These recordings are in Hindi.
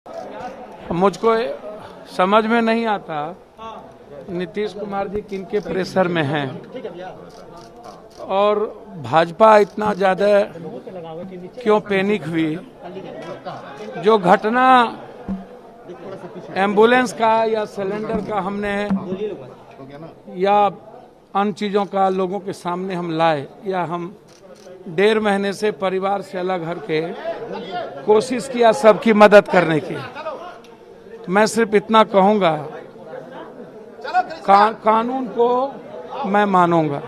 मुझको समझ में नहीं आता नीतीश कुमार जी किनके प्रेशर में हैं और भाजपा इतना ज़्यादा क्यों पैनिक हुई। जो घटना एम्बुलेंस का या सिलेंडर का हमने या अन्य चीज़ों का लोगों के सामने हम लाए या हम 1.5 महीने से परिवार से अलग हट के कोशिश किया सबकी मदद करने की। मैं सिर्फ इतना कहूँगा, कानून को मैं मानूंगा।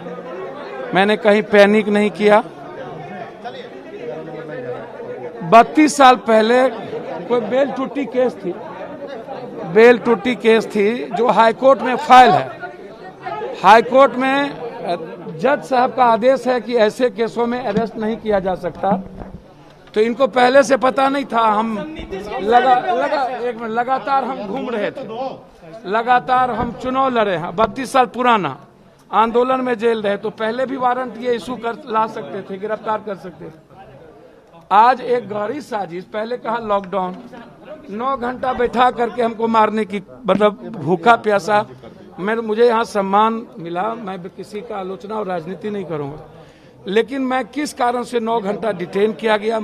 मैंने कहीं पैनिक नहीं किया। 32 साल पहले कोई बेल टूटी केस थी जो हाईकोर्ट में फाइल है। हाईकोर्ट में जज साहब का आदेश है कि ऐसे केसों में अरेस्ट नहीं किया जा सकता। तो इनको पहले से पता नहीं था। हम लगातार हम घूम रहे थे, लगातार हम चुनाव लड़े हैं। 32 साल पुराना आंदोलन में जेल रहे, तो पहले भी वारंट ये इशू कर ला सकते थे, गिरफ्तार कर सकते थे। आज एक गहरी साजिश, पहले कहा लॉकडाउन, 9 घंटा बैठा करके हमको मारने की, मतलब भूखा प्यासा। मुझे यहाँ सम्मान मिला, मैं किसी का आलोचना और राजनीति नहीं करूँगा, लेकिन मैं किस कारण से 9 घंटा डिटेन किया गया।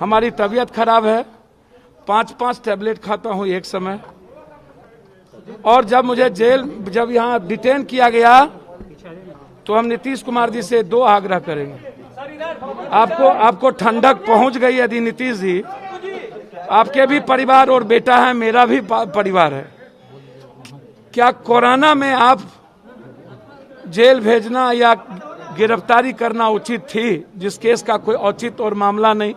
हमारी तबीयत खराब है, 5-5 टैबलेट खाता हूँ एक समय। और जब यहाँ डिटेन किया गया तो हम नीतीश कुमार जी से 2 आग्रह करेंगे। आपको ठंडक पहुंच गई यदि नीतीश जी, आपके भी परिवार और बेटा है, मेरा भी परिवार है, क्या कोरोना में आप जेल भेजना या गिरफ्तारी करना उचित थी, जिस केस का कोई औचित और मामला नहीं।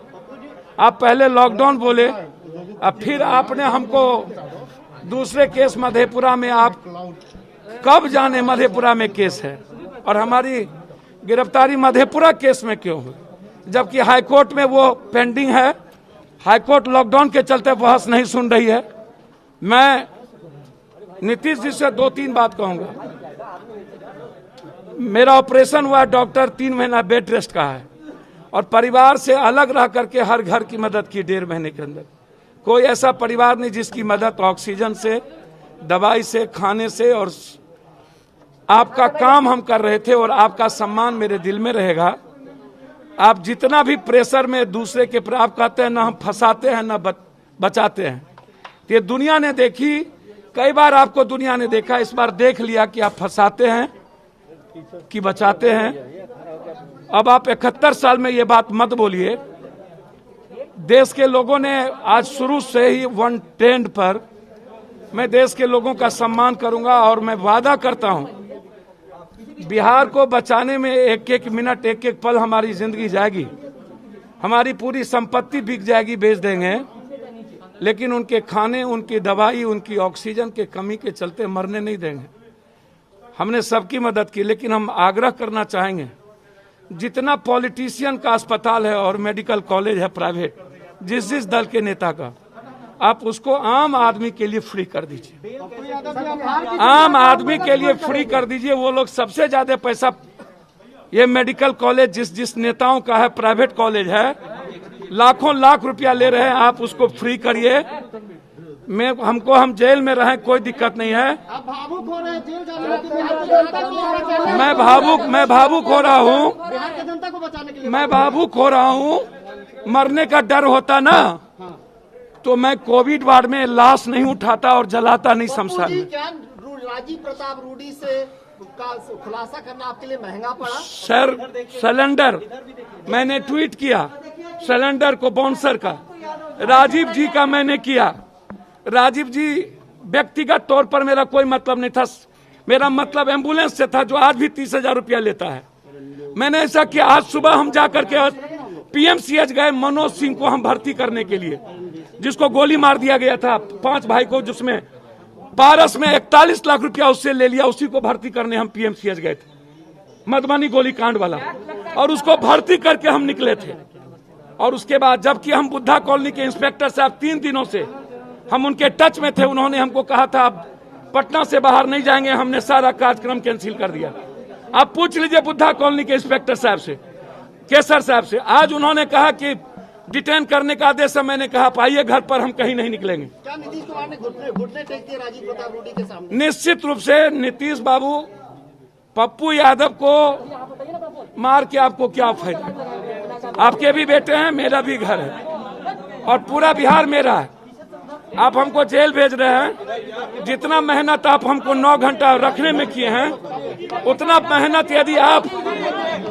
आप पहले लॉकडाउन बोले, अब फिर आपने हमको दूसरे केस मधेपुरा में, आप कब जाने मधेपुरा में केस है और हमारी गिरफ्तारी मधेपुरा केस में क्यों हुई, जबकि हाईकोर्ट में वो पेंडिंग है। हाईकोर्ट लॉकडाउन के चलते बहस नहीं सुन रही है। मैं नीतीश जी से 2-3 बात कहूंगा। मेरा ऑपरेशन हुआ, डॉक्टर 3 महीना बेड रेस्ट का है और परिवार से अलग रह करके हर घर की मदद की 1.5 महीने के अंदर। कोई ऐसा परिवार नहीं जिसकी मदद ऑक्सीजन से, दवाई से, खाने से। और आपका काम हम कर रहे थे और आपका सम्मान मेरे दिल में रहेगा। आप जितना भी प्रेशर में दूसरे के, आप कहते हैं ना हम फंसाते हैं ना बचाते हैं, ये दुनिया ने देखी। कई बार आपको दुनिया ने देखा, इस बार देख लिया कि आप फंसाते हैं कि बचाते हैं। अब आप 71 साल में ये बात मत बोलिए। देश के लोगों ने आज शुरू से ही 1 ट्रेंड पर, मैं देश के लोगों का सम्मान करूंगा और मैं वादा करता हूं बिहार को बचाने में 1-1 मिनट, 1-1 पल हमारी जिंदगी जाएगी। हमारी पूरी संपत्ति बिक जाएगी, बेच देंगे, लेकिन उनके खाने, उनकी दवाई, उनकी ऑक्सीजन के कमी के चलते मरने नहीं देंगे। हमने सबकी मदद की, लेकिन हम आग्रह करना चाहेंगे, जितना पॉलिटिशियन का अस्पताल है और मेडिकल कॉलेज है प्राइवेट, जिस दल के नेता का, आप उसको आम आदमी के लिए फ्री कर दीजिए। आम आदमी के लिए फ्री कर दीजिए। वो लोग सबसे ज्यादा पैसा, ये मेडिकल कॉलेज जिस नेताओं का है, प्राइवेट कॉलेज है, लाखों लाख रुपया ले रहे हैं। आप उसको फ्री करिए। हम जेल में रहें, कोई दिक्कत नहीं है। भावुक हो रहे हैं, जेल जाने मैं भावुक हो रहा हूँ, बिहार की जनता को बचाने के लिए मैं भावुक हो रहा हूँ। मरने का डर होता ना तो मैं कोविड वार्ड में लाश नहीं उठाता और जलाता नहीं शमशान में। क्या राजीव प्रताप रूडी से का खुलासा करना आपके लिए महंगा पड़ा? सर, सिलेंडर मैंने ट्वीट किया, सिलेंडर को बाउंसर का, राजीव जी का मैंने किया। राजीव जी व्यक्तिगत तौर पर मेरा कोई मतलब नहीं था, मेरा मतलब एम्बुलेंस से था, जो आज भी 30,000 रुपया लेता है। मैंने ऐसा किया। आज सुबह हम जाकर के पीएमसीएच गए, मनोज सिंह को हम भर्ती करने के लिए, जिसको गोली मार दिया गया था, 5 भाई को, जिसमें पारस में 41 लाख रुपया उससे ले लिया, उसी को भर्ती करने हम पीएमसीएच गए थे, मधुबनी गोलीकांड वाला, और उसको भर्ती करके हम निकले थे। और उसके बाद जबकि हम बुद्धा कॉलोनी के इंस्पेक्टर साहब 3 दिनों से हम उनके टच में थे, उन्होंने हमको कहा था आप पटना से बाहर नहीं जाएंगे, हमने सारा कार्यक्रम कैंसिल कर दिया। आप पूछ लीजिए बुद्धा कॉलोनी के इंस्पेक्टर साहब से, केसर साहब से। आज उन्होंने कहा कि डिटेन करने का आदेश है। मैंने कहा आप आइए घर पर, हम कहीं नहीं निकलेंगे। क्या नीतीश कुमार ने घुटने टेक दिए राजीव प्रताप रूडी के सामने? निश्चित रूप से नीतीश बाबू, पप्पू यादव को मार के आपको क्या फायदा? आपके भी बेटे हैं, मेरा भी घर है और पूरा बिहार मेरा है। आप हमको जेल भेज रहे हैं। जितना मेहनत आप हमको 9 घंटा रखने में किए हैं, उतना मेहनत यदि आप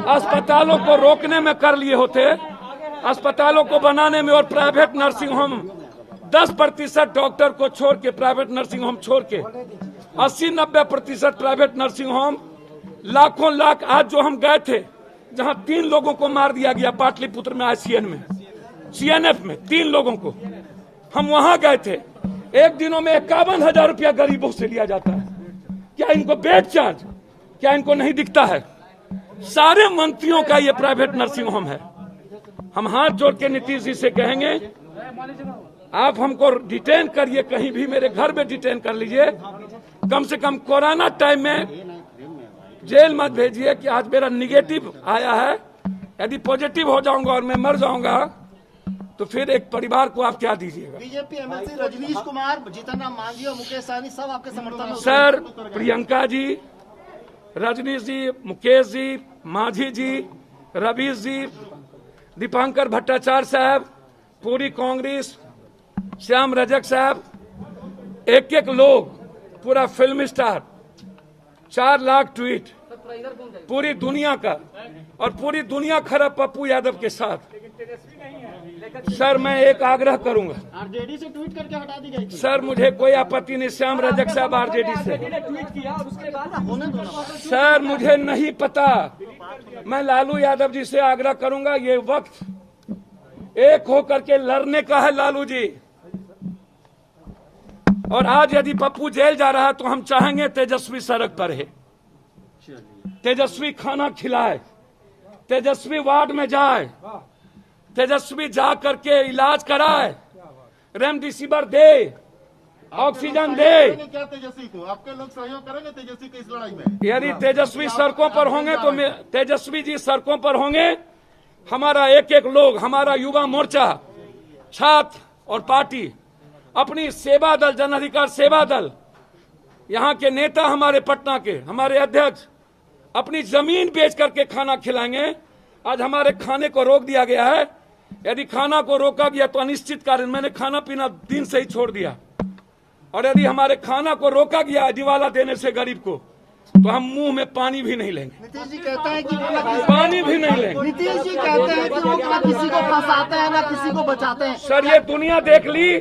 अस्पतालों को रोकने में कर लिए होते, अस्पतालों को बनाने में और प्राइवेट नर्सिंग होम 10% डॉक्टर को छोड़ के, प्राइवेट नर्सिंग होम छोड़ के 80-90% प्राइवेट नर्सिंग होम, लाखों लाख। आज जो हम गए थे जहां 3 लोगों को मार दिया गया पाटलिपुत्र में, आईसीएन में, सीएनएफ में 3 लोगों को, हम वहां गए थे। एक दिनों में 51,000 रुपया गरीबों से लिया जाता है। क्या इनको बेड चार्ज, क्या इनको नहीं दिखता है? सारे मंत्रियों का ये प्राइवेट नर्सिंग होम है। हम हाथ जोड़ के नीतीश जी से कहेंगे, आप हमको डिटेन करिए, कहीं भी मेरे घर में डिटेन कर लीजिए, कम से कम कोरोना टाइम में जेल मत भेजिए कि आज मेरा निगेटिव आया है, यदि पॉजिटिव हो जाऊंगा और मैं मर जाऊंगा तो फिर एक परिवार को आप क्या दीजिएगा? बीजेपी एमएलसी रजनीश कुमार, जीतन राम मांझी और मुकेश सहनी सब आपके समर्थन में। सर, प्रियंका जी, रजनीश जी, मुकेश जी, मांझी जी, रवीश जी, दीपांकर भट्टाचार्य साहब, पूरी कांग्रेस, श्याम रजक साहब, एक लोग, पूरा फिल्म स्टार, 4 लाख ट्वीट पूरी दुनिया का, और पूरी दुनिया खड़ा पप्पू यादव के साथ। सर, मैं एक आग्रह करूंगा, आरजेडी से ट्वीट करके हटा दी गई। सर मुझे कोई आपत्ति नहीं, श्याम रजक साहब आरजेडी से। सर मुझे नहीं पता, मैं लालू यादव जी से आग्रह करूंगा, ये वक्त एक होकर के लड़ने का है लालू जी। और आज यदि पप्पू जेल जा रहा है तो हम चाहेंगे तेजस्वी सड़क पर है, तेजस्वी खाना खिलाए, तेजस्वी वार्ड में जाए, तेजस्वी जा करके इलाज कराए, रेमडेसिविर दे, ऑक्सीजन दे। क्या तेजस्वी को आपके लोग सहयोग करेंगे तेजस्वी की इस लड़ाई में? यदि तेजस्वी सड़कों पर होंगे तो तेजस्वी जी सड़कों पर होंगे, हमारा एक लोग, हमारा युवा मोर्चा, छात्र और पार्टी, अपनी सेवा दल, जन अधिकार सेवा दल, यहाँ के नेता, हमारे पटना के, हमारे अध्यक्ष अपनी जमीन बेच करके खाना खिलाएंगे। आज हमारे खाने को रोक दिया गया है। यदि खाना को रोका गया तो अनिश्चित कारण, मैंने खाना पीना दिन से ही छोड़ दिया, और यदि हमारे खाना को रोका गया दिवाला देने से गरीब को, तो हम मुंह में पानी भी नहीं लेंगे। नीतीश जी कहते हैं कि पानी भी नहीं लेंगे। नीतीश जी कहते हैं कि वो ना किसी को फंसाते हैं ना किसी को बचाते हैं। सर, ये दुनिया देख ली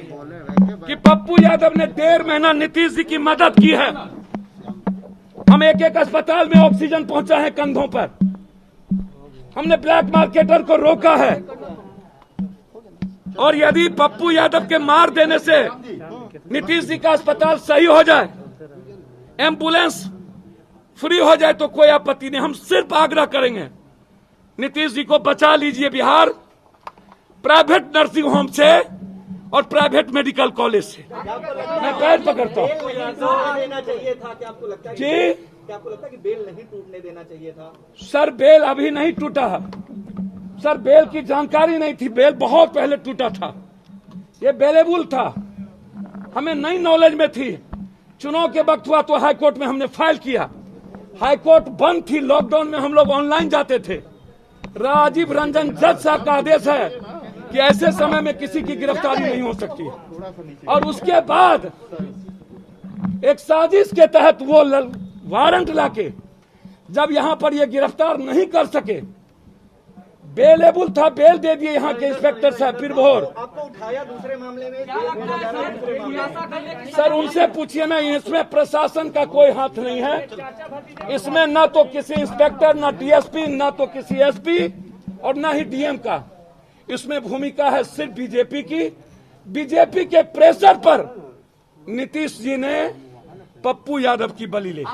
कि पप्पू यादव ने 1.5 महीना नीतीश जी की मदद की है। हम एक अस्पताल में ऑक्सीजन पहुंचा है कंधों पर, हमने ब्लैक मार्केटर को रोका है। और यदि पप्पू यादव के मार देने से नीतीश जी का अस्पताल सही हो जाए, एम्बुलेंस फ्री हो जाए तो कोई आपत्ति नहीं। हम सिर्फ आग्रह करेंगे, नीतीश जी को बचा लीजिए बिहार, प्राइवेट नर्सिंग होम से और प्राइवेट मेडिकल कॉलेज से। मैं पैर पकड़ता हूँ जी। क्या आपको लगता है कि बेल नहीं टूटने देना चाहिए था? सर, बेल अभी नहीं टूटा है। सर, बेल की जानकारी नहीं थी, बेल बहुत पहले टूटा था, ये बेलेबुल था, हमें नई नॉलेज में थी। चुनाव के वक्त हुआ तो हाईकोर्ट में हमने फाइल किया, हाईकोर्ट बंद थी, लॉकडाउन में हम लोग ऑनलाइन जाते थे। राजीव रंजन जज साहब का आदेश है कि ऐसे समय में किसी की गिरफ्तारी नहीं हो सकती, और उसके बाद एक साजिश के तहत वो वारंट लाके जब यहां पर ये गिरफ्तार नहीं कर सके, बेलेबल था, बेल दे दिए यहाँ के इंस्पेक्टर साहब फिर भोर। आपको उठाया दूसरे मामले में? सर, उनसे पूछिए ना, इसमें प्रशासन का कोई हाथ नहीं है। इसमें ना तो किसी इंस्पेक्टर, ना डीएसपी, ना तो किसी एसपी और ना ही डीएम का। इसमें भूमिका है सिर्फ बीजेपी की। बीजेपी के प्रेशर पर नीतीश जी ने पप्पू यादव की बलि ली।